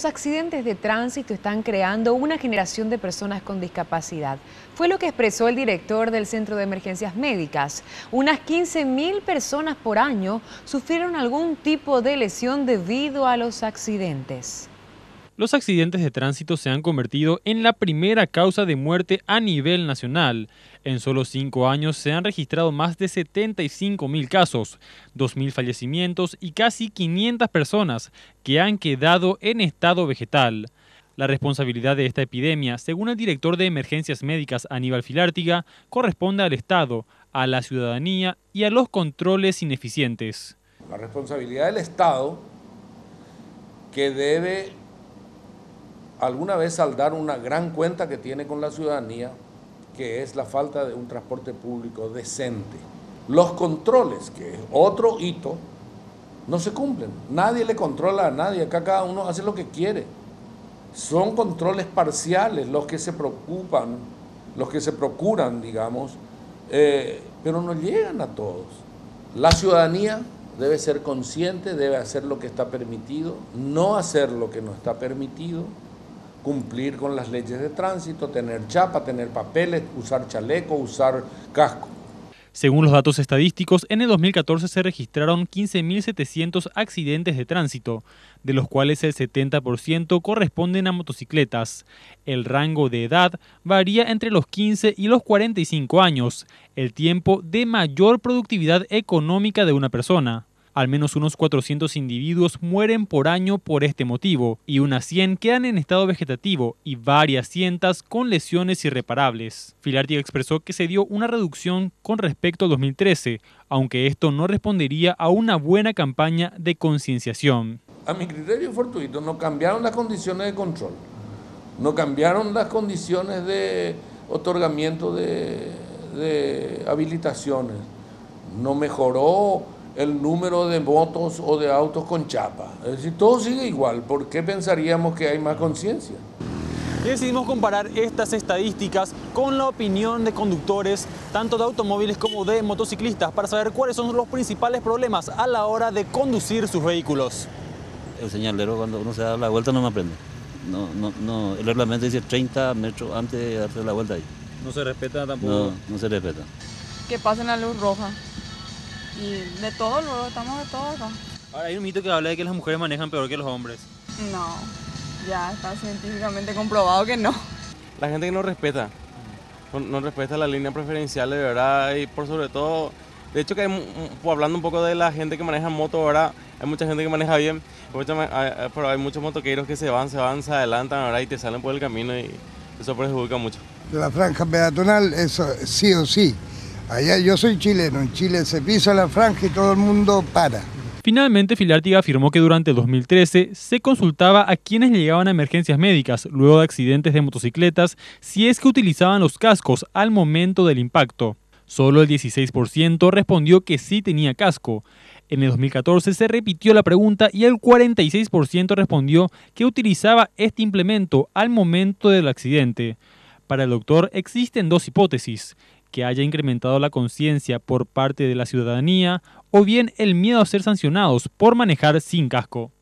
Los accidentes de tránsito están creando una generación de personas con discapacidad. Fue lo que expresó el director del Centro de Emergencias Médicas. Unas 15.000 personas por año sufrieron algún tipo de lesión debido a los accidentes. Los accidentes de tránsito se han convertido en la primera causa de muerte a nivel nacional. En solo 5 años se han registrado más de 75.000 casos, 2.000 fallecimientos y casi 500 personas que han quedado en estado vegetal. La responsabilidad de esta epidemia, según el director de Emergencias Médicas Aníbal Filártiga, corresponde al Estado, a la ciudadanía y a los controles ineficientes. La responsabilidad del Estado, que debe alguna vez saldar una gran cuenta que tiene con la ciudadanía, que es la falta de un transporte público decente. Los controles, que es otro hito, no se cumplen. Nadie le controla a nadie, acá cada uno hace lo que quiere. Son controles parciales los que se preocupan, los que se procuran, digamos, pero no llegan a todos. La ciudadanía debe ser consciente, debe hacer lo que está permitido, no hacer lo que no está permitido, cumplir con las leyes de tránsito, tener chapa, tener papeles, usar chaleco, usar casco. Según los datos estadísticos, en el 2014 se registraron 15.700 accidentes de tránsito, de los cuales el 70% corresponden a motocicletas. El rango de edad varía entre los 15 y los 45 años, el tiempo de mayor productividad económica de una persona. Al menos unos 400 individuos mueren por año por este motivo, y unas 100 quedan en estado vegetativo y varias cientos con lesiones irreparables. Filártiga expresó que se dio una reducción con respecto al 2013, aunque esto no respondería a una buena campaña de concienciación. A mi criterio fortuito, no cambiaron las condiciones de control, no cambiaron las condiciones de otorgamiento de habilitaciones, no mejoró el número de motos o de autos con chapa. Es decir, todo sigue igual. ¿Por qué pensaríamos que hay más conciencia? Y decidimos comparar estas estadísticas con la opinión de conductores, tanto de automóviles como de motociclistas, para saber cuáles son los principales problemas a la hora de conducir sus vehículos. El señalero, cuando uno se da la vuelta, no me aprende. No, el reglamento dice 30 metros antes de darse la vuelta ahí. ¿No se respeta tampoco? No se respeta. Que pasen la luz roja. Y de todo, luego estamos de todo acá. Ahora hay un mito que habla de que las mujeres manejan peor que los hombres. No, ya está científicamente comprobado que no. La gente que no respeta la línea preferencial, de verdad, y por sobre todo, de hecho que hablando un poco de la gente que maneja moto, ¿verdad? Hay mucha gente que maneja bien, pero hay muchos motoqueros que se adelantan, ¿verdad? Y te salen por el camino y eso perjudica mucho. La franja peatonal, eso sí o sí. Allá yo soy chileno, en Chile se pisa la franja y todo el mundo para. Finalmente, Filártiga afirmó que durante 2013 se consultaba a quienes llegaban a emergencias médicas luego de accidentes de motocicletas si es que utilizaban los cascos al momento del impacto. Solo el 16% respondió que sí tenía casco. En el 2014 se repitió la pregunta y el 46% respondió que utilizaba este implemento al momento del accidente. Para el doctor existen dos hipótesis: que haya incrementado la conciencia por parte de la ciudadanía o bien el miedo a ser sancionados por manejar sin casco.